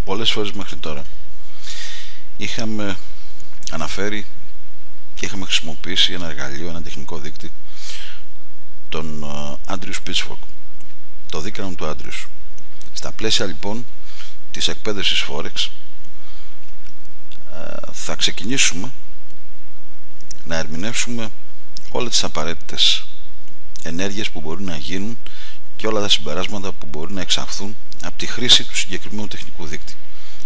πολλές φορές μέχρι τώρα είχαμε αναφέρει και είχαμε χρησιμοποιήσει ένα εργαλείο, ένα τεχνικό δείκτη, τον Andrews Pitchfork, το δίκανο του Andrews. Στα πλαίσια λοιπόν της εκπαίδευσης Forex θα ξεκινήσουμε να ερμηνεύσουμε όλες τις απαραίτητες ενέργειες που μπορούν να γίνουν και όλα τα συμπεράσματα που μπορούν να εξαχθούν από τη χρήση του συγκεκριμένου τεχνικού δείκτη,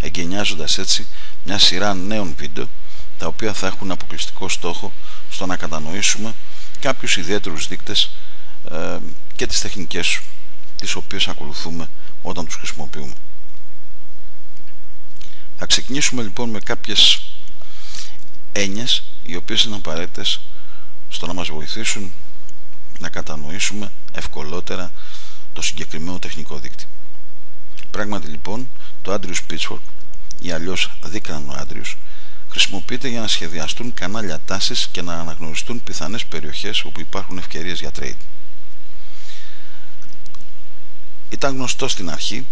εγκαινιάζοντας έτσι μια σειρά νέων βίντεο, τα οποία θα έχουν αποκλειστικό στόχο στο να κατανοήσουμε κάποιους ιδιαίτερους δείκτες και τις τεχνικές τις οποίες ακολουθούμε όταν τους χρησιμοποιούμε. Θα ξεκινήσουμε λοιπόν με κάποιες έννοιες οι οποίες είναι απαραίτητες στο να μας βοηθήσουν να κατανοήσουμε ευκολότερα το συγκεκριμένο τεχνικό δείκτη. Πράγματι λοιπόν το Andrews Pitchfork ή αλλιώς δίκανο Andrews χρησιμοποιείται για να σχεδιαστούν κανάλια τάσης και να αναγνωριστούν πιθανές περιοχές όπου υπάρχουν ευκαιρίες για trade. Ήταν γνωστό στην αρχή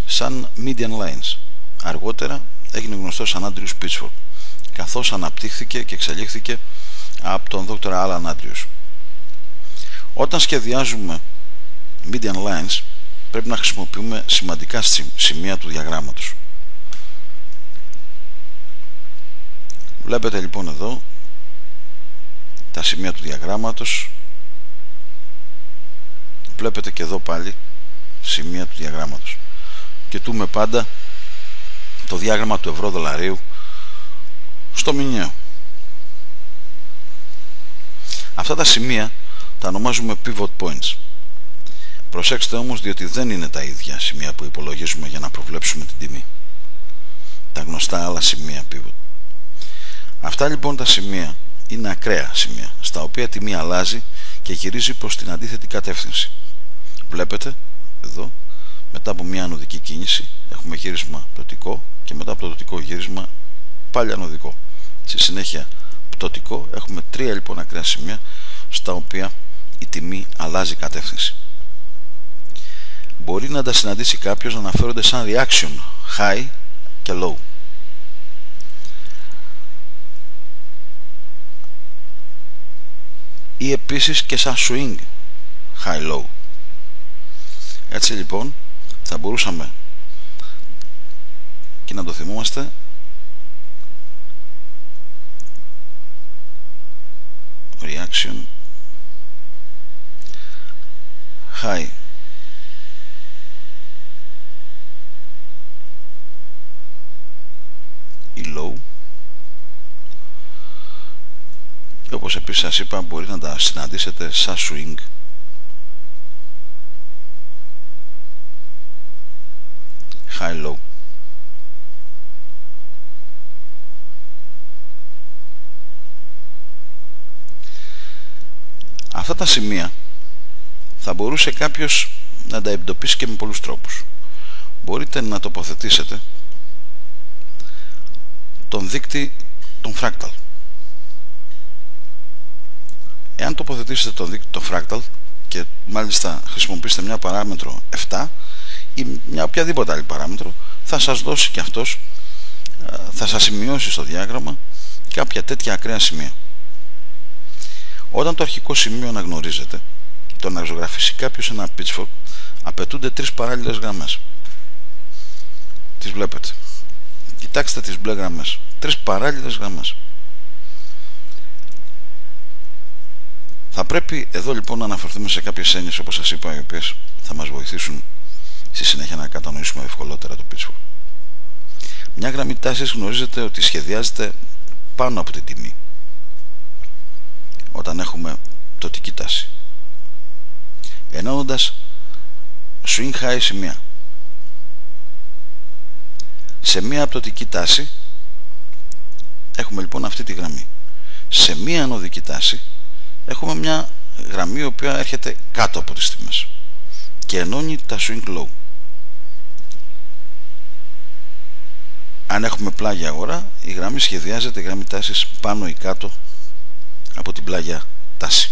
σαν median lines, αργότερα έγινε γνωστό σαν Andrews Pitchfork, καθώς αναπτύχθηκε και εξελίχθηκε από τον Dr. Alan Andrews. Όταν σχεδιάζουμε median lines πρέπει να χρησιμοποιούμε σημαντικά σημεία του διαγράμματος. Βλέπετε λοιπόν εδώ τα σημεία του διαγράμματος, βλέπετε και εδώ πάλι σημεία του διαγράμματος. Κοιτούμε πάντα το διάγραμμα του ευρώ δολαρίου στο μηνιαίο. Αυτά τα σημεία τα ονομάζουμε pivot points. Προσέξτε όμως, διότι δεν είναι τα ίδια σημεία που υπολογίζουμε για να προβλέψουμε την τιμή, τα γνωστά άλλα σημεία pivot. Αυτά λοιπόν τα σημεία είναι ακραία σημεία, στα οποία η τιμή αλλάζει και γυρίζει προς την αντίθετη κατεύθυνση. Βλέπετε εδώ, μετά από μια ανωδική κίνηση έχουμε γύρισμα πτωτικό και μετά από το πτωτικό γύρισμα πάλι ανωδικό. Στη συνέχεια πτωτικό. Έχουμε τρία λοιπόν ακραία σημεία στα οποία η τιμή αλλάζει κατεύθυνση. Μπορεί να τα συναντήσει κάποιος να αναφέρονται σαν reaction high και low. Ή επίσης και σαν swing high low. Έτσι λοιπόν θα μπορούσαμε και να το θυμόμαστε reaction high ή low, και όπως επίσης σας είπα μπορεί να τα συναντήσετε σαν swing high low. Αυτά τα σημεία θα μπορούσε κάποιος να τα εντοπίσει και με πολλούς τρόπους. Μπορείτε να τοποθετήσετε τον δείκτη των fractal. Εάν τοποθετήσετε τον δείκτη των fractal και μάλιστα χρησιμοποιήσετε μια παράμετρο 7 ή μια οποιαδήποτε άλλη παράμετρο, θα σας δώσει και αυτός, θα σας σημειώσει στο διάγραμμα κάποια τέτοια ακραία σημεία. Όταν το αρχικό σημείο αναγνωρίζεται, το να ζωγραφίσει κάποιος ένα pitchfork απαιτούνται τρεις παράλληλες γραμμές. Τις βλέπετε. Κοιτάξτε τις μπλε γραμμές. Τρεις παράλληλες γραμμές. Θα πρέπει εδώ λοιπόν να αναφερθούμε σε κάποιες έννοιες, όπως σας είπα, οι οποίες θα μας βοηθήσουν στη συνέχεια να κατανοήσουμε ευκολότερα το pitchfork. Μια γραμμή τάσης γνωρίζετε ότι σχεδιάζεται πάνω από την τιμή όταν έχουμε πτωτική τάση, ενώνοντας swing high σημεία. Σε μία πτωτική τάση έχουμε λοιπόν αυτή τη γραμμή. Σε μία ανωδική τάση έχουμε μια γραμμή η οποία έρχεται κάτω από τις τιμές και ενώνει τα swing low. Αν έχουμε πλάγια αγορά, η γραμμή σχεδιάζεται, η γραμμή τάσης, πάνω ή κάτω από την πλάγια τάση.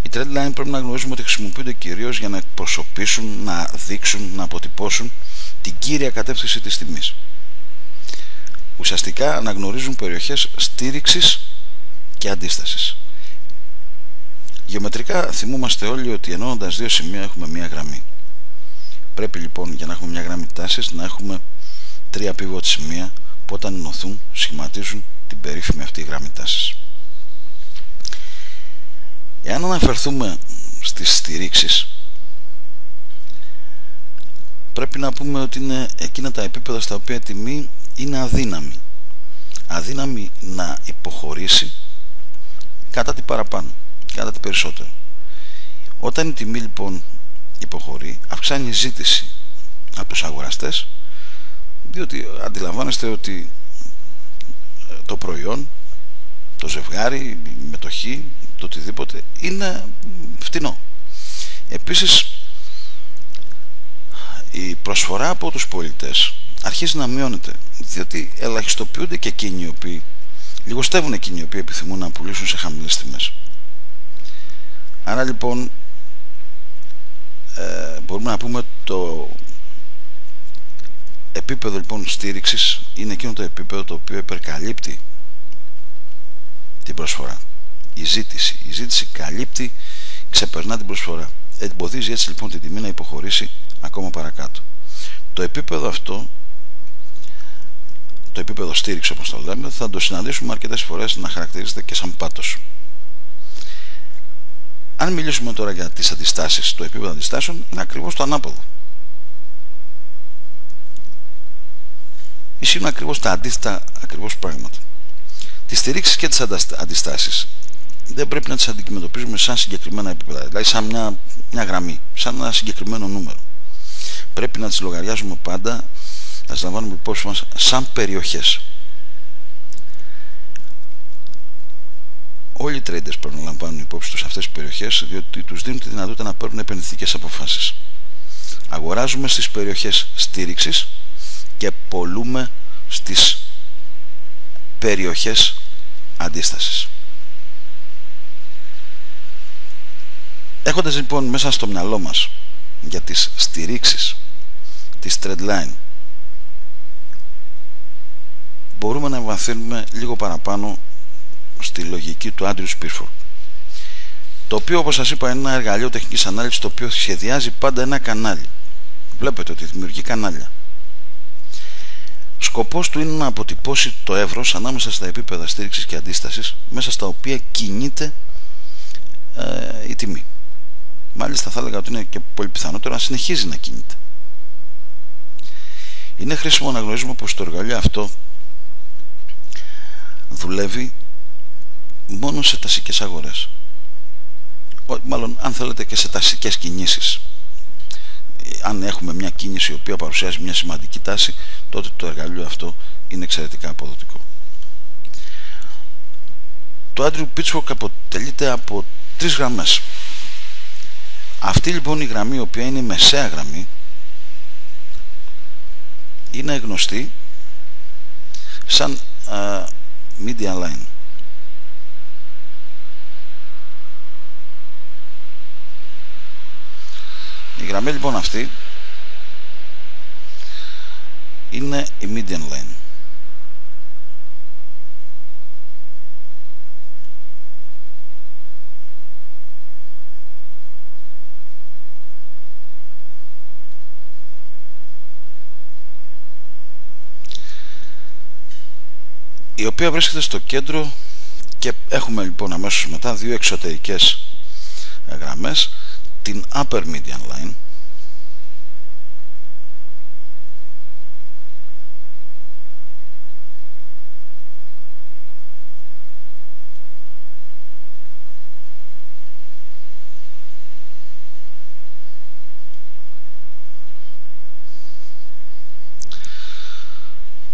Οι trend line πρέπει να γνωρίζουμε ότι χρησιμοποιούνται κυρίως για να εκπροσωπήσουν, να δείξουν, να αποτυπώσουν την κύρια κατεύθυνση της τιμής. Ουσιαστικά αναγνωρίζουν περιοχές στήριξης και αντίστασης. Γεωμετρικά θυμούμαστε όλοι ότι ενώνοντας δύο σημεία έχουμε μία γραμμή. Πρέπει λοιπόν για να έχουμε μια γραμμή τάσης να έχουμε τρία pivot σημεία που όταν ενωθούν σχηματίζουν την περίφημη αυτή γραμμή τάσης. Εάν αναφερθούμε στις στηρίξεις, πρέπει να πούμε ότι είναι εκείνα τα επίπεδα στα οποία η τιμή είναι αδύναμη. Αδύναμη να υποχωρήσει κατά τι παραπάνω, κατά τι περισσότερο. Όταν η τιμή λοιπόν υποχωρεί, αυξάνει η ζήτηση από τους αγοραστές, διότι αντιλαμβάνεστε ότι το προϊόν, το ζευγάρι, η μετοχή, το οτιδήποτε είναι φτηνό. Επίσης η προσφορά από τους πολιτές αρχίζει να μειώνεται, διότι ελαχιστοποιούνται και εκείνοι οι οποίοι λιγοστεύουν, εκείνοι οι οποίοι επιθυμούν να πουλήσουν σε χαμηλές τιμές. Άρα λοιπόν μπορούμε να πούμε το επίπεδο λοιπόν στήριξης είναι εκείνο το επίπεδο το οποίο υπερκαλύπτει την προσφορά. Η ζήτηση καλύπτει, ξεπερνά την προσφορά. Εμποδίζει έτσι λοιπόν την τιμή να υποχωρήσει ακόμα παρακάτω. Το επίπεδο αυτό, το επίπεδο στήριξη όπως το λέμε, θα το συναντήσουμε αρκετές φορές να χαρακτηρίζεται και σαν πάτος. Αν μιλήσουμε τώρα για τις αντιστάσεις, το επίπεδο αντιστάσεων είναι ακριβώς το ανάποδο. Ισχύουν ακριβώς τα αντίθετα ακριβώς πράγματα. Τις στηρίξεις και τις αντιστάσεις δεν πρέπει να τις αντιμετωπίζουμε σαν συγκεκριμένα επίπεδα, δηλαδή σαν μια γραμμή, σαν ένα συγκεκριμένο νούμερο. Πρέπει να τις λογαριάζουμε πάντα, να τις λαμβάνουμε υπόψη μας σαν περιοχές. Όλοι οι traders πρέπει να λαμβάνουν υπόψη τους αυτές τις περιοχές, διότι τους δίνουν τη δυνατότητα να παίρνουν επενδυτικές αποφάσεις. Αγοράζουμε στις περιοχές στήριξης και πωλούμε στις περιοχές αντίστασης. Έχοντας λοιπόν μέσα στο μυαλό μας για τις στηρίξεις της trend line, μπορούμε να εμβαθύνουμε λίγο παραπάνω στη λογική του Andrew Spearford, το οποίο όπως σας είπα είναι ένα εργαλείο τεχνικής ανάλυσης το οποίο σχεδιάζει πάντα ένα κανάλι. Βλέπετε ότι δημιουργεί κανάλια. Σκοπός του είναι να αποτυπώσει το εύρος ανάμεσα στα επίπεδα στήριξης και αντίστασης μέσα στα οποία κινείται η τιμή. Μάλιστα θα έλεγα ότι είναι και πολύ πιθανότερο να συνεχίζει να κινείται. Είναι χρήσιμο να γνωρίζουμε πως το εργαλείο αυτό δουλεύει μόνο σε τασικές αγορές, μάλλον αν θέλετε και σε τασικές κινήσεις. Αν έχουμε μια κίνηση η οποία παρουσιάζει μια σημαντική τάση, τότε το εργαλείο αυτό είναι εξαιρετικά αποδοτικό. Το Andrew Pitchfork αποτελείται από τρεις γραμμές. Αυτή λοιπόν η γραμμή, η οποία είναι η μεσαία γραμμή, είναι γνωστή σαν media line. Η γραμμή λοιπόν αυτή είναι η median line. Η οποία βρίσκεται στο κέντρο και έχουμε λοιπόν αμέσως μετά δύο εξωτερικές γραμμές, την upper median line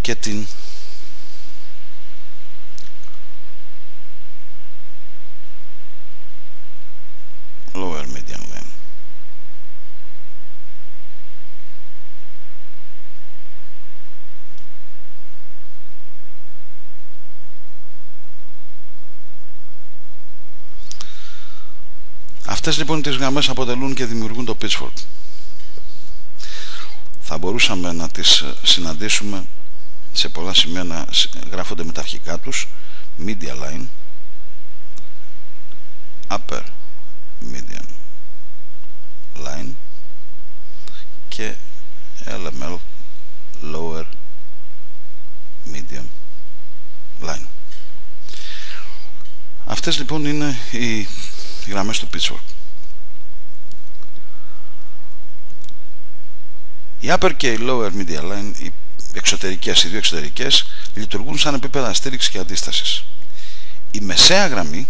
και την lower median line. Αυτές λοιπόν τις γραμμές αποτελούν και δημιουργούν το pitchfork. Θα μπορούσαμε να τις συναντήσουμε σε πολλά σημεία να γράφονται με τα αρχικά τους: median line, upper median line και LML, lower median line. Αυτές λοιπόν είναι οι γραμμές του pitchfork. Οι upper και οι lower median line, οι εξωτερικές, οι δύο εξωτερικές, λειτουργούν σαν επίπεδα στήριξης και αντίστασης. Η μεσαία γραμμή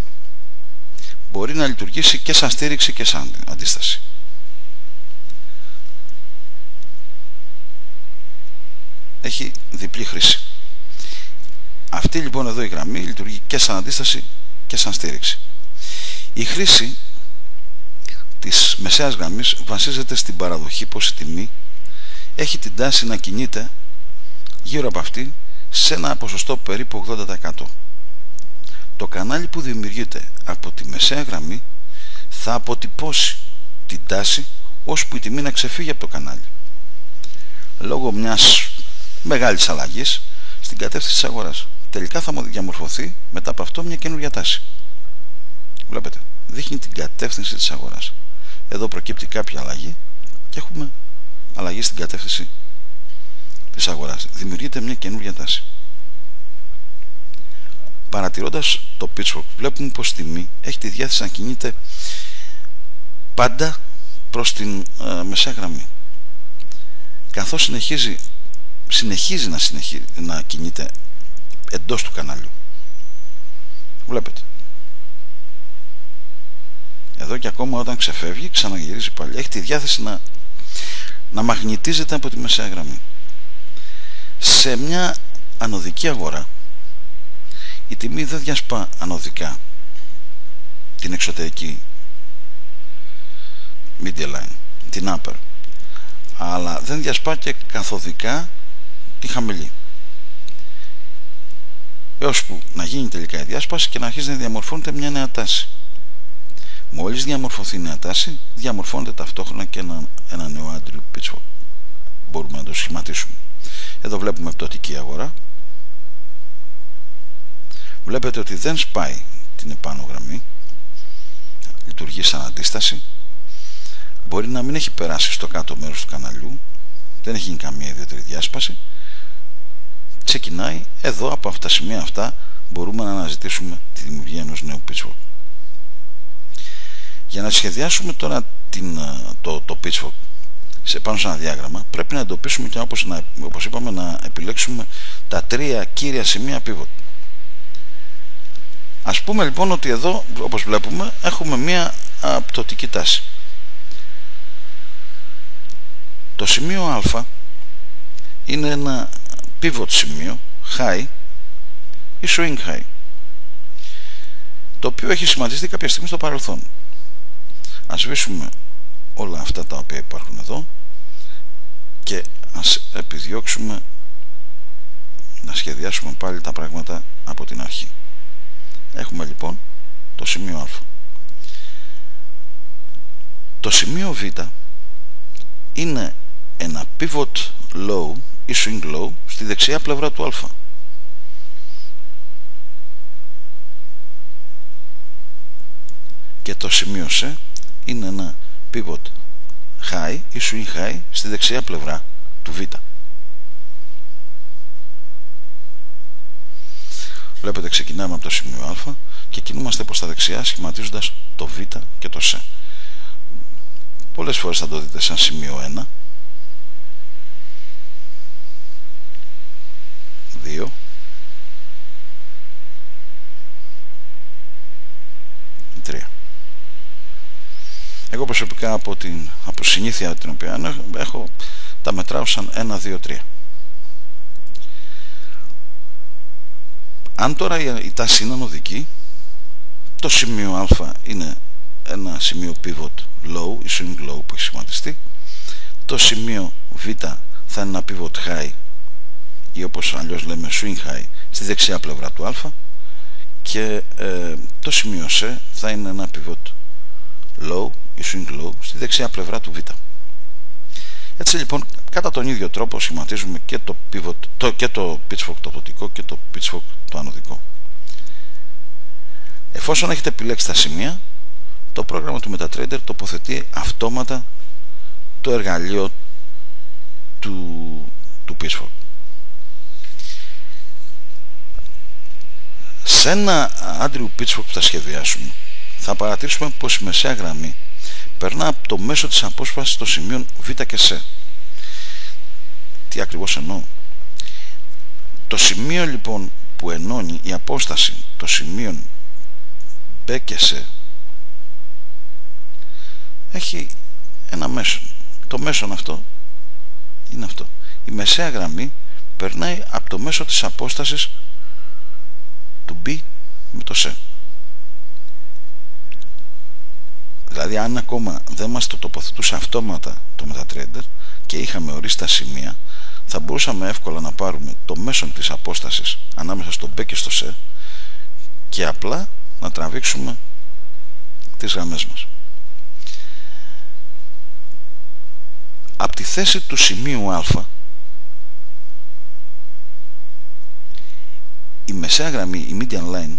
μπορεί να λειτουργήσει και σαν στήριξη και σαν αντίσταση. Έχει διπλή χρήση. Αυτή λοιπόν εδώ η γραμμή λειτουργεί και σαν αντίσταση και σαν στήριξη. Η χρήση της μεσαίας γραμμής βασίζεται στην παραδοχή πως η τιμή έχει την τάση να κινείται γύρω από αυτή σε ένα ποσοστό περίπου 80%. Το κανάλι που δημιουργείται από τη μεσαία γραμμή θα αποτυπώσει την τάση ώσπου η τιμή να ξεφύγει από το κανάλι, λόγω μιας μεγάλης αλλαγής στην κατεύθυνση της αγοράς. Τελικά θα διαμορφωθεί μετά από αυτό μια καινούργια τάση. Βλέπετε, δείχνει την κατεύθυνση της αγοράς. Εδώ προκύπτει κάποια αλλαγή και έχουμε αλλαγή στην κατεύθυνση της αγοράς. Δημιουργείται μια καινούργια τάση. Παρατηρώντας το pitchfork, βλέπουμε πως η τιμή έχει τη διάθεση να κινείται πάντα προς την μεσαία γραμμή, καθώς συνεχίζει να κινείται εντός του καναλιού. Βλέπετε, εδώ και ακόμα όταν ξεφεύγει ξαναγυρίζει πάλι. Έχει τη διάθεση να μαγνητίζεται από τη μεσαία γραμμή. Σε μια ανωδική αγορά η τιμή δεν διασπά ανωδικά την εξωτερική median line, την upper, αλλά δεν διασπά και καθοδικά τη χαμηλή, έως που να γίνει τελικά η διάσπαση και να αρχίσει να διαμορφώνεται μια νέα τάση. Μόλις διαμορφωθεί η νέα τάση, διαμορφώνεται ταυτόχρονα και ένα νέο άντριο pitchfork. Μπορούμε να το σχηματίσουμε. Εδώ βλέπουμε πτωτική αγορά. Βλέπετε ότι δεν σπάει την επάνω γραμμή, λειτουργεί σαν αντίσταση. Μπορεί να μην έχει περάσει στο κάτω μέρος του καναλιού, δεν έχει γίνει καμία ιδιαίτερη διάσπαση. Ξεκινάει εδώ, από αυτά τα σημεία αυτά μπορούμε να αναζητήσουμε τη δημιουργία ενός νέου pitchfork. Για να σχεδιάσουμε τώρα το pitchfork πάνω σε ένα διάγραμμα, πρέπει να εντοπίσουμε και όπως είπαμε να επιλέξουμε τα τρία κύρια σημεία pivot. Ας πούμε λοιπόν ότι εδώ, όπως βλέπουμε, έχουμε μία πτωτική τάση. Το σημείο α είναι ένα pivot σημείο, high ή swing high, το οποίο έχει σχηματιστεί κάποια στιγμή στο παρελθόν. Ας σβήσουμε όλα αυτά τα οποία υπάρχουν εδώ και ας επιδιώξουμε να σχεδιάσουμε πάλι τα πράγματα από την αρχή. Έχουμε λοιπόν το σημείο α. Το σημείο β είναι ένα pivot low ή swing low στη δεξιά πλευρά του α. Και το σημείο σ είναι ένα pivot high ή swing high στη δεξιά πλευρά του β. Βλέπετε, ξεκινάμε από το σημείο α και κινούμαστε προς τα δεξιά σχηματίζοντας το β και το σ. Πολλές φορές θα το δείτε σαν σημείο 1, 2, 3. Εγώ προσωπικά από συνήθεια την οποία έχω, τα μετράω σαν 1, 2, 3. Αν τώρα η τάση είναι ανωδική, το σημείο α είναι ένα σημείο pivot low ή swing low που έχει σχηματιστεί. Το σημείο β θα είναι ένα pivot high ή όπως αλλιώς λέμε swing high στη δεξιά πλευρά του α, και το σημείο σ θα είναι ένα pivot low ή swing low στη δεξιά πλευρά του Β. Έτσι λοιπόν, κατά τον ίδιο τρόπο σχηματίζουμε και το pivot, και το pitchfork το πτωτικό και το pitchfork το ανωδικό. Εφόσον έχετε επιλέξει τα σημεία, το πρόγραμμα του MetaTrader τοποθετεί αυτόματα το εργαλείο του pitchfork. Σε ένα άντριο pitchfork που θα σχεδιάσουμε, θα παρατηρήσουμε πως η μεσαία γραμμή περνά από το μέσο της απόσπασης των σημείων Β και Σ. Τι ακριβώς εννοώ? Το σημείο λοιπόν που ενώνει η απόσταση των σημείων Β και Σ έχει ένα μέσο. Το μέσον αυτό είναι αυτό. Η μεσαία γραμμή περνάει από το μέσο της απόστασης του B με το C. Δηλαδή, αν ακόμα δεν μας το τοποθετούσε αυτόματα το MetaTrader και είχαμε ορίσει τα σημεία, θα μπορούσαμε εύκολα να πάρουμε το μέσον της απόστασης ανάμεσα στο B και στο C και απλά να τραβήξουμε τις γραμμές μας. Από τη θέση του σημείου Α, η μεσαία γραμμή, η median line,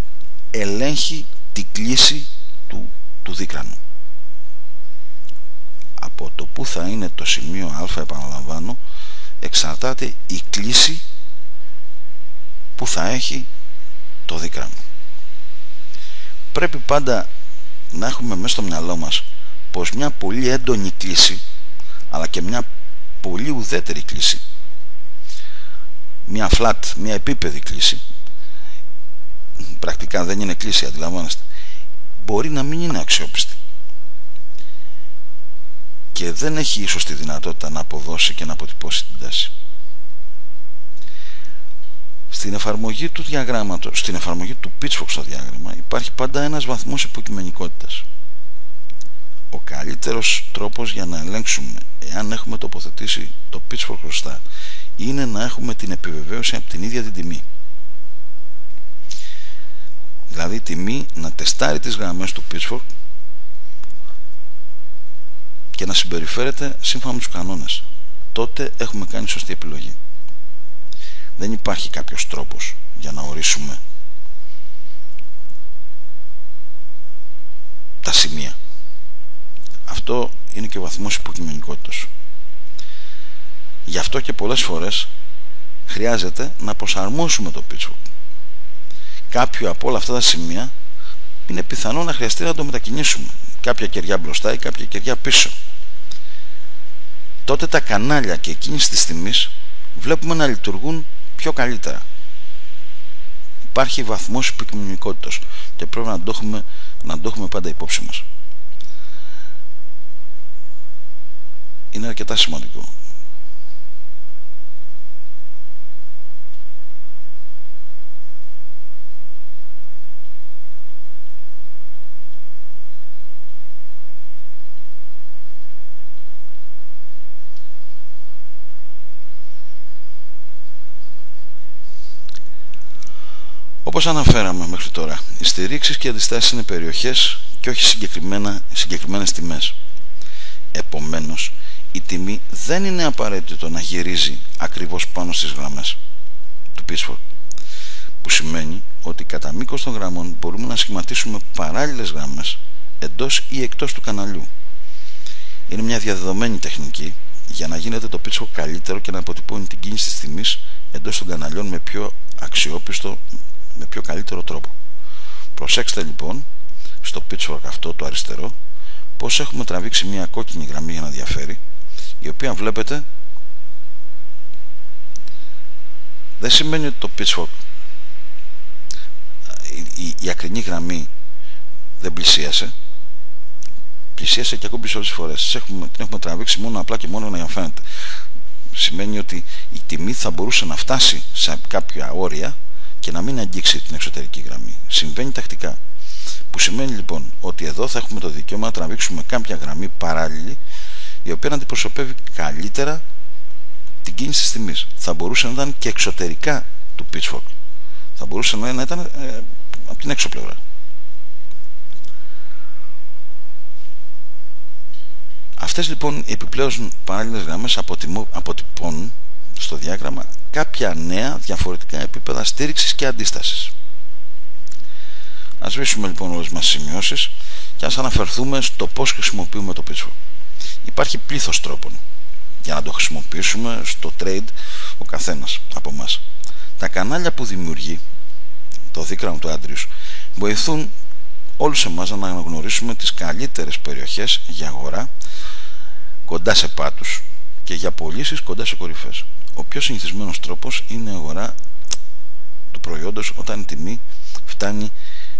ελέγχει την κλίση του δίκρανου. Από το που θα είναι το σημείο Α, επαναλαμβάνω, εξαρτάται η κλίση που θα έχει το δίκρανο. Πρέπει πάντα να έχουμε μέσα στο μυαλό μας πως μια πολύ έντονη κλίση, αλλά και μια πολύ ουδέτερη κλίση, μια flat, μια επίπεδη κλίση, πρακτικά δεν είναι κλίση, αντιλαμβάνεστε, μπορεί να μην είναι αξιόπιστη και δεν έχει ίσως τη δυνατότητα να αποδώσει και να αποτυπώσει την τάση. Στην εφαρμογή του διαγράμματος, στην εφαρμογή του pitchfork στο διάγραμμα, υπάρχει πάντα ένας βαθμός υποκειμενικότητας. Ο καλύτερος τρόπος για να ελέγξουμε εάν έχουμε τοποθετήσει το pitchfork σωστά είναι να έχουμε την επιβεβαίωση από την ίδια την τιμή. Δηλαδή η τιμή να τεστάρει τις γραμμές του pitchfork και να συμπεριφέρεται σύμφωνα με τους κανόνες. Τότε έχουμε κάνει σωστή επιλογή. Δεν υπάρχει κάποιος τρόπος για να ορίσουμε τα σημεία. Αυτό είναι και ο βαθμός υποκειμενικότητας. Γι' αυτό και πολλές φορές χρειάζεται να προσαρμόσουμε το pitchfork. Κάποιο από όλα αυτά τα σημεία είναι πιθανό να χρειαστεί να το μετακινήσουμε. Κάποια κεριά μπροστά ή κάποια κεριά πίσω. Τότε τα κανάλια και εκείνης της τιμής βλέπουμε να λειτουργούν πιο υπάρχει βαθμός υποκειμενικότητας και πρέπει να το έχουμε πάντα υπόψη μας. Είναι αρκετά σημαντικό. Όπως αναφέραμε μέχρι τώρα, οι στηρίξεις και οι αντιστάσεις είναι περιοχές και όχι συγκεκριμένες τιμές. Επομένως, η τιμή δεν είναι απαραίτητο να γυρίζει ακριβώς πάνω στις γραμμές του pitchfork, που σημαίνει ότι κατά μήκος των γραμμών μπορούμε να σχηματίσουμε παράλληλες γραμμές εντός ή εκτός του καναλιού. Είναι μια διαδεδομένη τεχνική για να γίνεται το pitchfork καλύτερο και να αποτυπώνει την κίνηση της τιμής εντός των καναλιών με πιο αξιόπιστο, με πιο καλύτερο τρόπο. Προσέξτε λοιπόν στο pitchfork αυτό το αριστερό πως έχουμε τραβήξει μια κόκκινη γραμμή για να διαφέρει, η οποία βλέπετε δεν σημαίνει ότι το pitchfork, η ακρινή γραμμή δεν πλησίασε και ακούμπησε όλες τις φορές. Την έχουμε τραβήξει μόνο απλά και μόνο για να φαίνεται. Σημαίνει ότι η τιμή θα μπορούσε να φτάσει σε κάποια όρια και να μην αγγίξει την εξωτερική γραμμή. Συμβαίνει τακτικά. Που σημαίνει λοιπόν ότι εδώ θα έχουμε το δικαίωμα να τραβήξουμε κάποια γραμμή παράλληλη, η οποία να αντιπροσωπεύει καλύτερα την κίνηση της τιμής. Θα μπορούσε να ήταν και εξωτερικά του pitchfork. Θα μπορούσε να ήταν, από την έξω πλευρά. Αυτές λοιπόν οι επιπλέον παράλληλες γραμμές αποτυπώνουν στο διάγραμμα κάποια νέα διαφορετικά επίπεδα στήριξης και αντίστασης. Ας βρίσκουμε λοιπόν όλες μας σημειώσεις και ας αναφερθούμε στο πώς χρησιμοποιούμε το pitchfork. Υπάρχει πλήθος τρόπων για να το χρησιμοποιήσουμε στο trade ο καθένας από εμάς. Τα κανάλια που δημιουργεί το δίκραμα του Άντριους βοηθούν όλους εμάς να αναγνωρίσουμε τις καλύτερες περιοχές για αγορά κοντά σε πάτους και για πωλήσεις κοντά σε κορυφές. Ο πιο συνηθισμένος τρόπος είναι η αγορά του προϊόντος όταν η τιμή φτάνει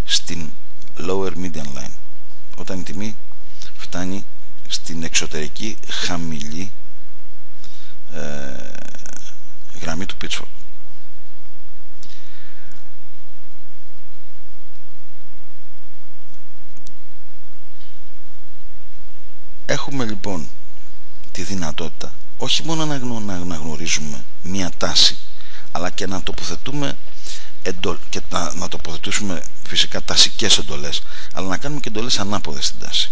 στην lower median line, όταν η τιμή φτάνει στην εξωτερική χαμηλή γραμμή του pitchfork. Έχουμε λοιπόν τη δυνατότητα όχι μόνο να αναγνωρίζουμε μία τάση, αλλά και να τοποθετούμε και να τοποθετήσουμε φυσικά τασικές εντολές, αλλά να κάνουμε και εντολές ανάποδες στην τάση.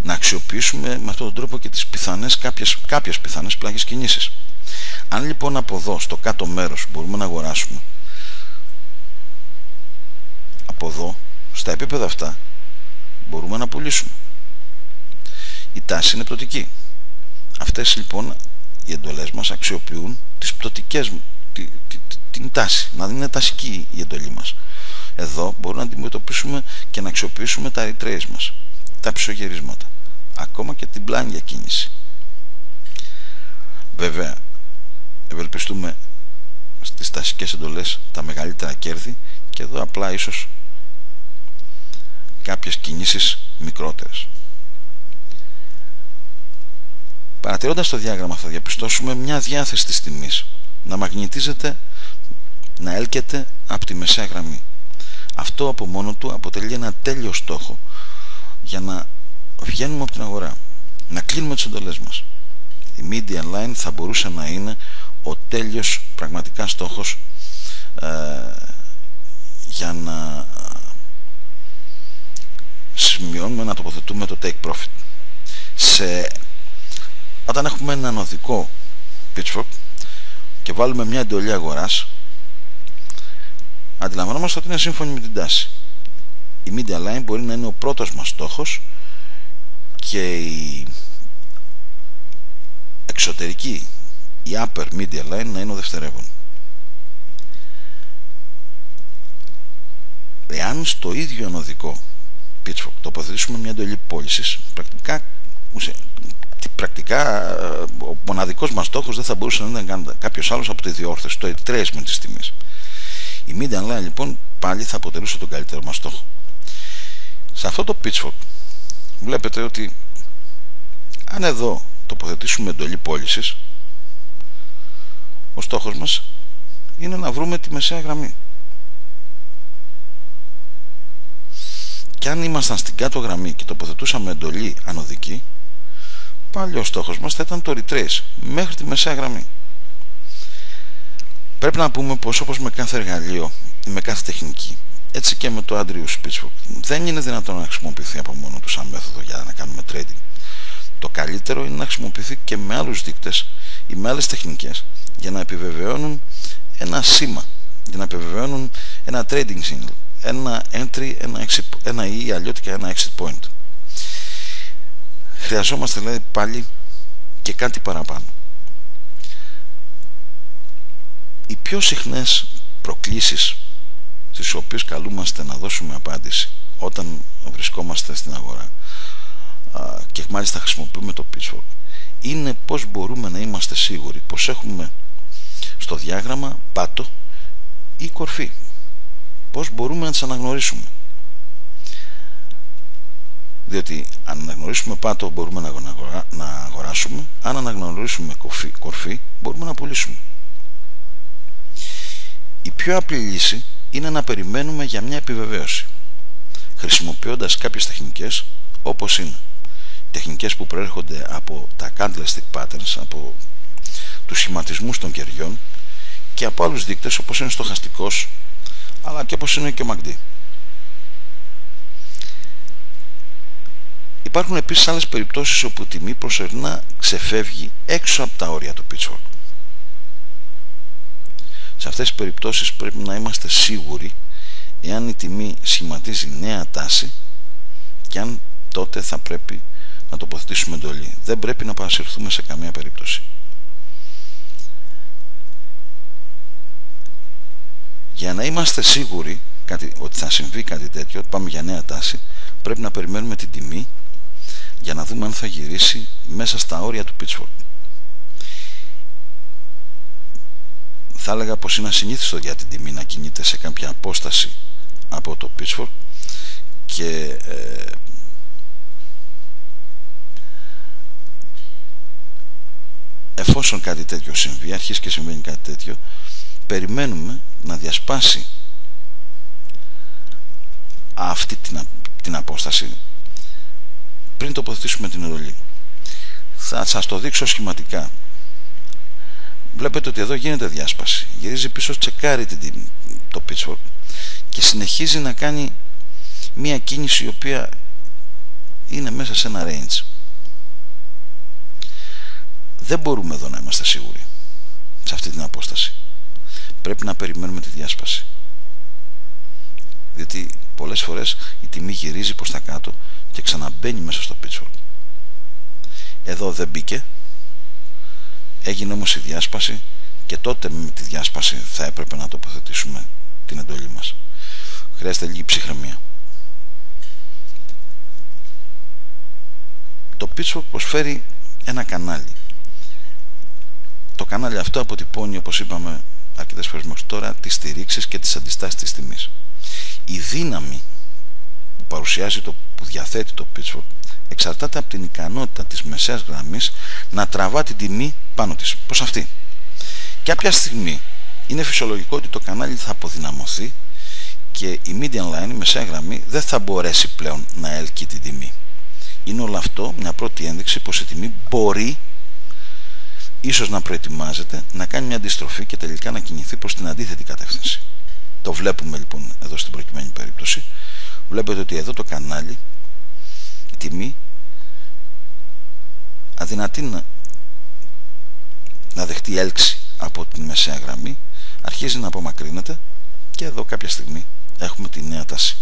Να αξιοποιήσουμε με αυτόν τον τρόπο και τις κάποιες πιθανές πλάγιες κινήσεις. Αν λοιπόν από εδώ στο κάτω μέρος μπορούμε να αγοράσουμε, από εδώ στα επίπεδα αυτά μπορούμε να πουλήσουμε. Η τάση είναι πτωτική. Αυτές λοιπόν οι εντολές μας αξιοποιούν τις πτωτικές, την τάση, να είναι τασική η εντολή μας. Εδώ μπορούμε να αντιμετωπίσουμε και να αξιοποιήσουμε τα retrace μας, τα πισωγυρίσματα, ακόμα και την πλάνια κίνηση. Βέβαια, ευελπιστούμε στις τασικές εντολές τα μεγαλύτερα κέρδη και εδώ απλά ίσως κάποιες κινήσεις μικρότερες. Παρατηρώντας το διάγραμμα θα διαπιστώσουμε μια διάθεση της τιμής να μαγνητίζεται, να έλκεται από τη μεσαία γραμμή. Αυτό από μόνο του αποτελεί ένα τέλειο στόχο για να βγαίνουμε από την αγορά, να κλείνουμε τις εντολές μας. Η median line θα μπορούσε να είναι ο τέλειος πραγματικά στόχος για να σημειώνουμε, να τοποθετούμε το take profit. Όταν έχουμε έναν οδικό pitchfork και βάλουμε μια εντολή αγοράς, αντιλαμβανόμαστε ότι είναι σύμφωνη με την τάση. Η median line μπορεί να είναι ο πρώτος μας στόχος και η εξωτερική, η upper median line, να είναι ο δευτερεύον. Εάν στο ίδιο ενωδικό pitchfork τοποθετήσουμε μια εντολή πώλησης, πρακτικά ο μοναδικός μας στόχος δεν θα μπορούσε να είναι κάποιος άλλος από τη διόρθωση, το retracement της τιμής. Η median line λοιπόν πάλι θα αποτελούσε τον καλύτερο μας στόχο. Σε αυτό το pitchfork βλέπετε ότι αν εδώ τοποθετήσουμε εντολή πώλησης, ο στόχος μας είναι να βρούμε τη μεσαία γραμμή. Και αν ήμασταν στην κάτω γραμμή και τοποθετούσαμε εντολή ανωδική, πάλι ο στόχος μας θα ήταν το retrace μέχρι τη μεσαία γραμμή. Πρέπει να πούμε πως όπως με κάθε εργαλείο ή με κάθε τεχνική, έτσι και με το Άντριους pitchfork, δεν είναι δυνατόν να χρησιμοποιηθεί από μόνο του σαν μέθοδο για να κάνουμε trading. Το καλύτερο είναι να χρησιμοποιηθεί και με άλλους δείκτες ή με άλλες τεχνικές για να επιβεβαιώνουν ένα σήμα, για να επιβεβαιώνουν ένα trading signal, ένα entry, ένα ή αλλιώτικα ένα exit point. Χρειαζόμαστε δηλαδή πάλι και κάτι παραπάνω. Οι πιο συχνές προκλήσεις στις οποίες καλούμαστε να δώσουμε απάντηση όταν βρισκόμαστε στην αγορά και μάλιστα χρησιμοποιούμε το pitchfork είναι πώς μπορούμε να είμαστε σίγουροι πως έχουμε στο διάγραμμα πάτο ή κορφή, πώς μπορούμε να τις αναγνωρίσουμε. Διότι αν αναγνωρίσουμε πάτο μπορούμε να αγοράσουμε, αν αναγνωρίσουμε κορφή μπορούμε να πουλήσουμε. Η πιο απλή λύση είναι να περιμένουμε για μια επιβεβαίωση, χρησιμοποιώντας κάποιες τεχνικές όπως είναι τεχνικές που προέρχονται από τα candlestick patterns, από τους σχηματισμούς των κεριών και από άλλους δείκτες όπως είναι στοχαστικός αλλά και όπως είναι και ο MACD. Υπάρχουν επίσης άλλες περιπτώσεις όπου η τιμή προσωρινά ξεφεύγει έξω από τα όρια του pitchfork. Σε αυτές τις περιπτώσεις πρέπει να είμαστε σίγουροι εάν η τιμή σχηματίζει νέα τάση και αν τότε θα πρέπει να τοποθετήσουμε εντολή. Δεν πρέπει να παρασυρθούμε σε καμία περίπτωση. Για να είμαστε σίγουροι ότι θα συμβεί κάτι τέτοιο, ότι πάμε για νέα τάση, πρέπει να περιμένουμε την τιμή για να δούμε αν θα γυρίσει μέσα στα όρια του pitchfork. Θα έλεγα πως είναι ασυνήθιστο για την τιμή να κινείται σε κάποια απόσταση από το pitchfork και εφόσον κάτι τέτοιο συμβεί, αρχίσει και συμβαίνει κάτι τέτοιο, περιμένουμε να διασπάσει αυτή την απόσταση πριν τοποθετήσουμε την εντολή. Θα σας το δείξω σχηματικά. Βλέπετε ότι εδώ γίνεται διάσπαση, γυρίζει πίσω, τσεκάρει το pitchfork και συνεχίζει να κάνει μια κίνηση η οποία είναι μέσα σε ένα range. Δεν μπορούμε εδώ να είμαστε σίγουροι σε αυτή την απόσταση. Πρέπει να περιμένουμε τη διάσπαση, διότι πολλές φορές η τιμή γυρίζει προς τα κάτω και ξαναμπαίνει μέσα στο pitchfork. Εδώ δεν μπήκε, έγινε όμως η διάσπαση και τότε με τη διάσπαση θα έπρεπε να τοποθετήσουμε την εντολή μας. Χρειάζεται λίγη ψυχραιμία. Το pitchfork προσφέρει ένα κανάλι. Το κανάλι αυτό αποτυπώνει, όπως είπαμε αρκετές φορές μέχρι τώρα, τις στηρίξεις και τις αντιστάσεις της τιμής. Η δύναμη που παρουσιάζει, που διαθέτει το pitchfork, εξαρτάται από την ικανότητα της μεσαίας γραμμής να τραβά την τιμή πάνω της, προς αυτή. Κάποια στιγμή είναι φυσιολογικό ότι το κανάλι θα αποδυναμωθεί και η median line, η μεσαία γραμμή, δεν θα μπορέσει πλέον να έλκει την τιμή. Είναι όλο αυτό μια πρώτη ένδειξη πως η τιμή μπορεί ίσως να προετοιμάζεται να κάνει μια αντιστροφή και τελικά να κινηθεί προς την αντίθετη κατεύθυνση. Το βλέπουμε λοιπόν εδώ στην προκειμένη περίπτωση. Βλέπετε ότι εδώ το κανάλι, η τιμή αδυνατεί να δεχτεί έλξη από την μεσαία γραμμή, αρχίζει να απομακρύνεται και εδώ κάποια στιγμή έχουμε τη νέα τάση.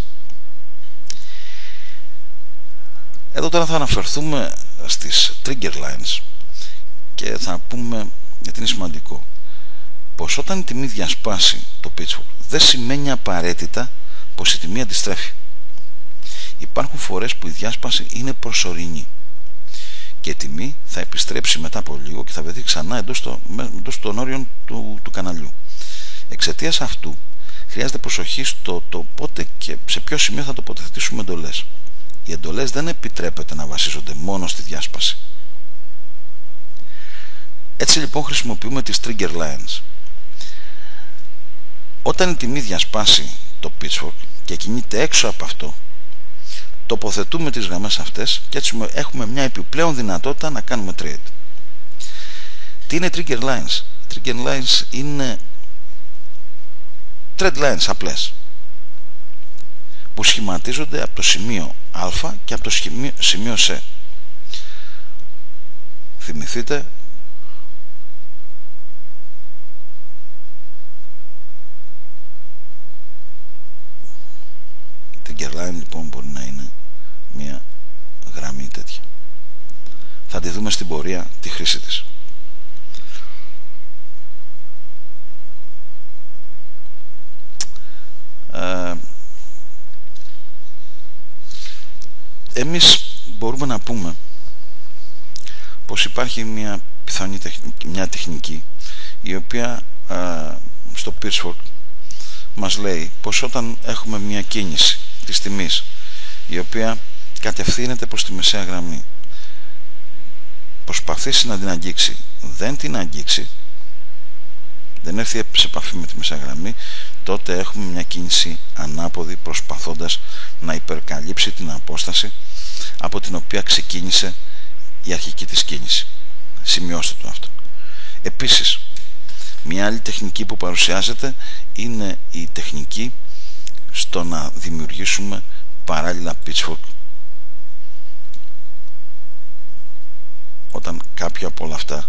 Εδώ τώρα θα αναφερθούμε στις trigger lines και θα πούμε, γιατί είναι σημαντικό, πως όταν η τιμή διασπάσει το pitchfork δεν σημαίνει απαραίτητα πως η τιμή αντιστρέφει. Υπάρχουν φορές που η διάσπαση είναι προσωρινή και η τιμή θα επιστρέψει μετά από λίγο και θα βρεθεί ξανά εντός των όριων του καναλιού. Εξαιτίας αυτού χρειάζεται προσοχή στο πότε και σε ποιο σημείο θα τοποθετήσουμε εντολές. Οι εντολές δεν επιτρέπεται να βασίζονται μόνο στη διάσπαση. Έτσι λοιπόν χρησιμοποιούμε τις trigger lines. Όταν η τιμή διασπάσει το pitchfork και κινείται έξω από αυτό, τοποθετούμε τις γραμμές αυτές και έτσι έχουμε μια επιπλέον δυνατότητα να κάνουμε trade. Τι είναι trigger lines? Trigger lines είναι trade lines απλές που σχηματίζονται από το σημείο α και από το σημείο σε. Θυμηθείτε trigger line λοιπόν μπορεί να είναι μια γραμμή τέτοια. Θα τη δούμε στην πορεία τη χρήση της. Εμείς μπορούμε να πούμε πως υπάρχει μια πιθανή μια τεχνική η οποία στο pitchfork μας λέει πως όταν έχουμε μια κίνηση της τιμής η οποία κατευθύνεται προς τη μεσαία γραμμή, προσπαθήσει να την αγγίξει, δεν την αγγίξει, δεν έρθει σε επαφή με τη μεσαία γραμμή, τότε έχουμε μια κίνηση ανάποδη προσπαθώντας να υπερκαλύψει την απόσταση από την οποία ξεκίνησε η αρχική της κίνηση. Σημειώστε το αυτό. Επίσης, μια άλλη τεχνική που παρουσιάζεται είναι η τεχνική στο να δημιουργήσουμε παράλληλα pitchfork όταν κάποια από όλα αυτά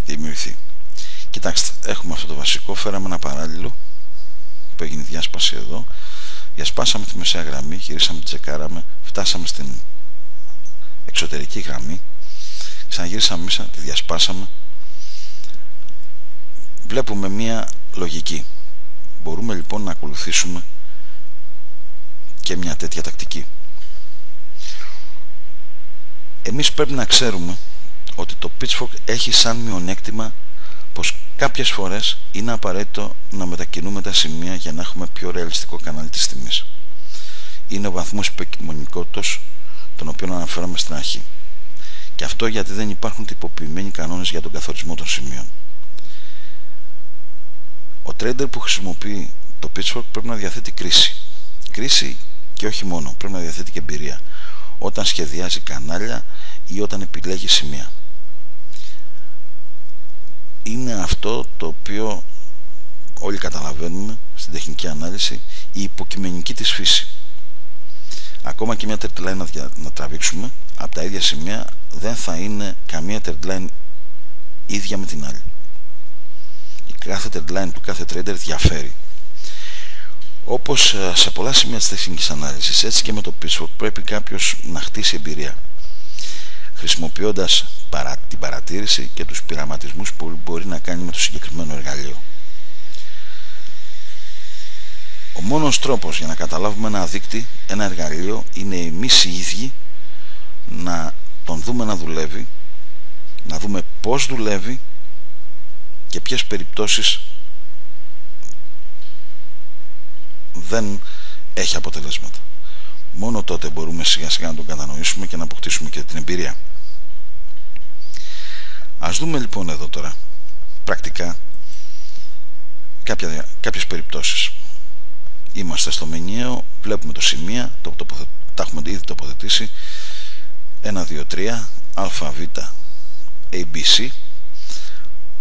δημιουργηθεί. Κοιτάξτε, έχουμε αυτό το βασικό, φέραμε ένα παράλληλο που έγινε διάσπαση εδώ, διασπάσαμε τη μεσαία γραμμή, γυρίσαμε, τη τσεκάραμε, φτάσαμε στην εξωτερική γραμμή, ξαναγυρίσαμε μέσα, τη διασπάσαμε. Βλέπουμε μία λογική. Μπορούμε λοιπόν να ακολουθήσουμε και μια τέτοια τακτική. Εμείς πρέπει να ξέρουμε ότι το Pitchfork έχει σαν μειονέκτημα πως κάποιες φορές είναι απαραίτητο να μετακινούμε τα σημεία για να έχουμε πιο ρεαλιστικό κανάλι της τιμής. Είναι ο βαθμός υποκειμονικότητας τον οποίο αναφέραμε στην αρχή. Και αυτό γιατί δεν υπάρχουν τυποποιημένοι κανόνες για τον καθορισμό των σημείων. Ο trader που χρησιμοποιεί το Pitchfork πρέπει να διαθέτει κρίση και όχι μόνο, πρέπει να διαθέτει και εμπειρία όταν σχεδιάζει κανάλια ή όταν επιλέγει σημεία. Είναι αυτό το οποίο όλοι καταλαβαίνουμε στην τεχνική ανάλυση, η υποκειμενική της φύση. Ακόμα και μια trend line να τραβήξουμε από τα ίδια σημεία δεν θα είναι καμία trend line ίδια με την άλλη. Η κάθε trend line του κάθε trader διαφέρει. Όπως σε πολλά σημεία της τεχνικής ανάλυσης, έτσι και με το Pitchfork πρέπει κάποιος να χτίσει εμπειρία, χρησιμοποιώντας την παρατήρηση και τους πειραματισμούς που μπορεί να κάνει με το συγκεκριμένο εργαλείο. Ο μόνος τρόπος για να καταλάβουμε ένα δείκτη, ένα εργαλείο, είναι εμείς οι ίδιοι να τον δούμε να δουλεύει, να δούμε πώς δουλεύει και ποιες περιπτώσεις δεν έχει αποτελέσματα. Μόνο τότε μπορούμε σιγά σιγά να τον κατανοήσουμε και να αποκτήσουμε και την εμπειρία. Ας δούμε λοιπόν εδώ τώρα πρακτικά κάποιες περιπτώσεις. Είμαστε στο μηνιαίο, βλέπουμε το σημεία, τα έχουμε ήδη τοποθετήσει, 1, 2, 3, ΑΒ, ABC.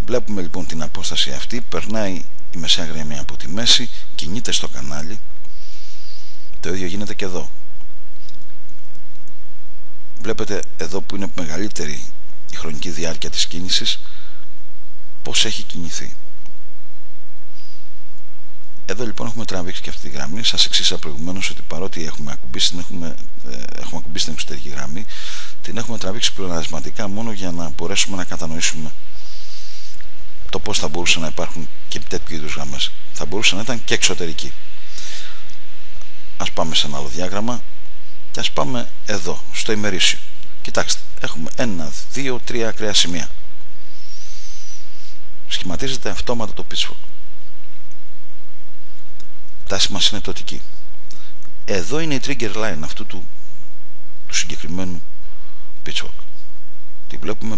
Βλέπουμε λοιπόν την απόσταση αυτή, περνάει η μεσαία γραμμή από τη μέση, κινείται στο κανάλι. Το ίδιο γίνεται και εδώ. Βλέπετε εδώ που είναι μεγαλύτερη η χρονική διάρκεια της κίνησης, πώς έχει κινηθεί. Εδώ λοιπόν έχουμε τραβήξει και αυτή τη γραμμή. Σας εξήγησα προηγουμένως ότι παρότι έχουμε ακουμπήσει την εξωτερική γραμμή, την έχουμε τραβήξει πλεονασματικά μόνο για να μπορέσουμε να κατανοήσουμε το πώς θα μπορούσαν να υπάρχουν και τέτοιου είδους γραμμές. Θα μπορούσαν να ήταν και εξωτερική. Ας πάμε σε ένα άλλο διάγραμμα και ας πάμε εδώ, στο ημερήσιο. Κοιτάξτε, έχουμε 1, 2, 3 ακραία σημεία. Σχηματίζεται αυτόματα το Pitchfork. Τάση μας είναι πτωτική. Εδώ είναι η trigger line αυτού του συγκεκριμένου Pitchfork. Τη βλέπουμε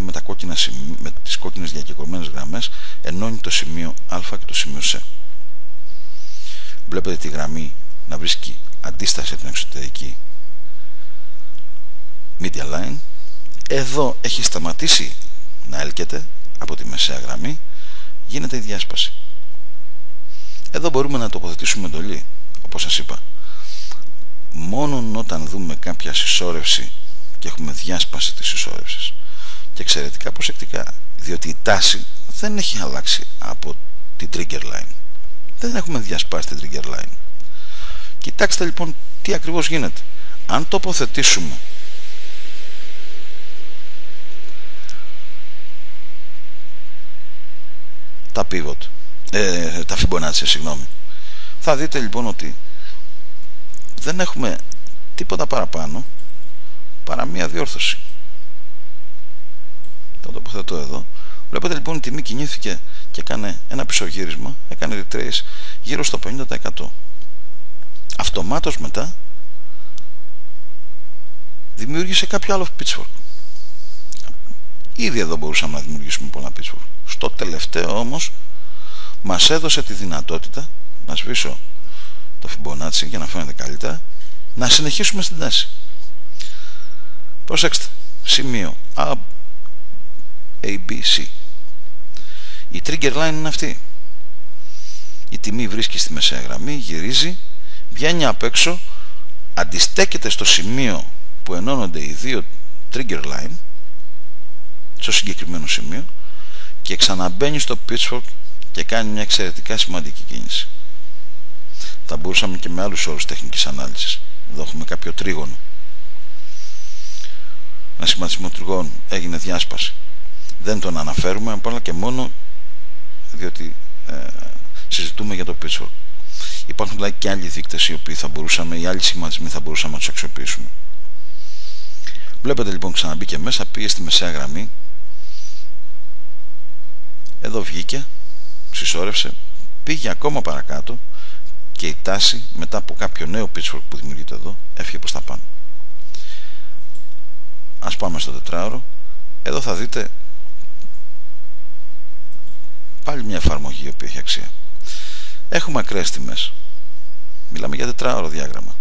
με τις κόκκινες διακεκομένες γραμμές, ενώνει το σημείο Α και το σημείο Σ. Βλέπετε τη γραμμή να βρίσκει αντίσταση από την εξωτερική media line. Εδώ έχει σταματήσει να έλκεται από τη μεσαία γραμμή, γίνεται η διάσπαση. Εδώ μπορούμε να τοποθετήσουμε εντολή, όπως σας είπα. Μόνον όταν δούμε κάποια συσσόρευση και έχουμε διάσπαση της συσσόρευσης, και εξαιρετικά προσεκτικά, διότι η τάση δεν έχει αλλάξει από την trigger line. Δεν έχουμε διασπάσει την trigger line. Κοιτάξτε λοιπόν τι ακριβώς γίνεται. Αν τοποθετήσουμε τα pivot, τα Fibonacci, συγγνώμη, θα δείτε λοιπόν ότι δεν έχουμε τίποτα παραπάνω παρά μία διόρθωση. Το τοποθετώ εδώ. Βλέπετε λοιπόν η τιμή κινήθηκε και έκανε ένα πισωγύρισμα, έκανε retrace γύρω στο 50%. Αυτομάτως μετά δημιούργησε κάποιο άλλο Pitchfork. Ήδη εδώ μπορούσαμε να δημιουργήσουμε πολλά Pitchfork. Στο τελευταίο όμως μας έδωσε τη δυνατότητα, να σβήσω το Fibonacci για να φαίνεται καλύτερα, να συνεχίσουμε στην τάση. Προσέξτε, σημείο ABC. Η trigger line είναι αυτή. Η τιμή βρίσκει στη μεσαία γραμμή, γυρίζει, βγαίνει απ' έξω, αντιστέκεται στο σημείο που ενώνονται οι δύο trigger line, στο συγκεκριμένο σημείο, και ξαναμπαίνει στο pitchfork και κάνει μια εξαιρετικά σημαντική κίνηση. Θα μπορούσαμε και με άλλους όρους τεχνικής ανάλυσης. Εδώ έχουμε κάποιο τρίγωνο. Ένα σχηματισμό τριγώνου, έγινε διάσπαση. Δεν τον αναφέρουμε απλά και μόνο διότι συζητούμε για το pitchfork. Υπάρχουν δηλαδή και άλλοι δείκτες οι οποίοι θα μπορούσαμε, οι άλλοι σχηματισμοί θα μπορούσαμε να τους αξιοποιήσουμε. Βλέπετε λοιπόν, ξαναμπήκε μέσα, πήγε στη μεσαία γραμμή, εδώ βγήκε, συσσόρευσε, πήγε ακόμα παρακάτω και η τάση μετά από κάποιο νέο pitchfork που δημιουργείται εδώ έφυγε προς τα πάνω. Ας πάμε στο τετράωρο. Εδώ θα δείτε πάλι μια εφαρμογή η οποία έχει αξία. Έχουμε ακραίες τιμές. Μιλάμε για τετράωρο διάγραμμα.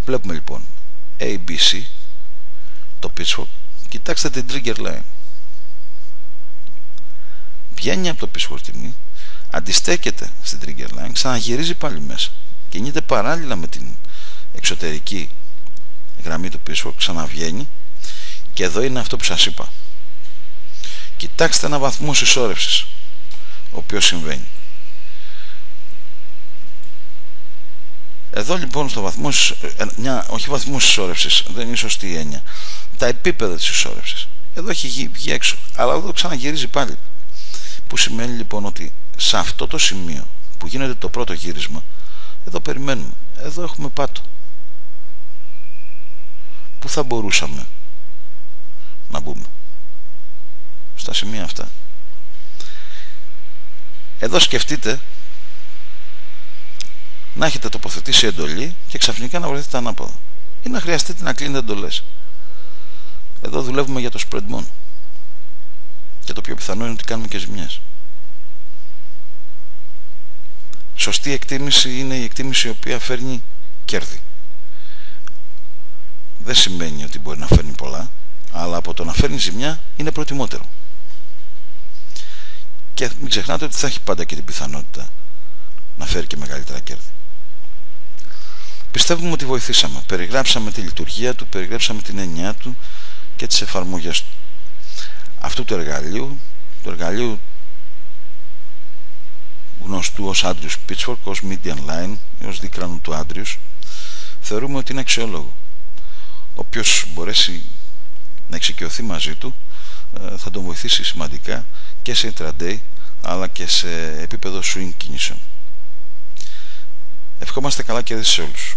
Βλέπουμε λοιπόν ABC, το pitchfork. Κοιτάξτε την trigger line. Βγαίνει από το pitchfork τιμή, αντιστέκεται στην trigger line, ξαναγυρίζει πάλι μέσα. Κινείται παράλληλα με την εξωτερική γραμμή του pitchfork, ξαναβγαίνει, και εδώ είναι αυτό που σας είπα. Κοιτάξτε ένα βαθμό συσσόρευσης ο οποίος συμβαίνει. Εδώ λοιπόν στο βαθμό, όχι βαθμό συσσόρευσης, δεν είναι σωστή η έννοια, τα επίπεδα της συσσόρευσης. Εδώ έχει βγει έξω, αλλά εδώ ξαναγυρίζει πάλι. Που σημαίνει λοιπόν ότι σε αυτό το σημείο που γίνεται το πρώτο γύρισμα, εδώ περιμένουμε, εδώ έχουμε πάτο. Πού θα μπορούσαμε να μπούμε? Στα σημεία αυτά. Εδώ σκεφτείτε να έχετε τοποθετήσει εντολή και ξαφνικά να βρεθείτε ανάποδα, ή να χρειαστείτε να κλείνετε εντολές. Εδώ δουλεύουμε για το spread μόνο, και το πιο πιθανό είναι ότι κάνουμε και ζημιές. Σωστή εκτίμηση είναι η εκτίμηση η οποία φέρνει κέρδη. Δεν σημαίνει ότι μπορεί να φέρνει πολλά, αλλά από το να φέρνει ζημιά είναι προτιμότερο. Και μην ξεχνάτε ότι θα έχει πάντα και την πιθανότητα να φέρει και μεγαλύτερα κέρδη. Πιστεύουμε ότι βοηθήσαμε. Περιγράψαμε τη λειτουργία του, περιγράψαμε την έννοιά του και τις εφαρμογές του. Αυτού του εργαλείου γνωστού ως Andrews Pitchfork, ως Median Line, ως δίκρανο του Andrews, θεωρούμε ότι είναι αξιόλογο. Όποιος μπορέσει να εξοικειωθεί μαζί του θα τον βοηθήσει σημαντικά και σε intraday αλλά και σε επίπεδο swing κινήσεων. Ευχόμαστε καλά κέρδη σε όλους.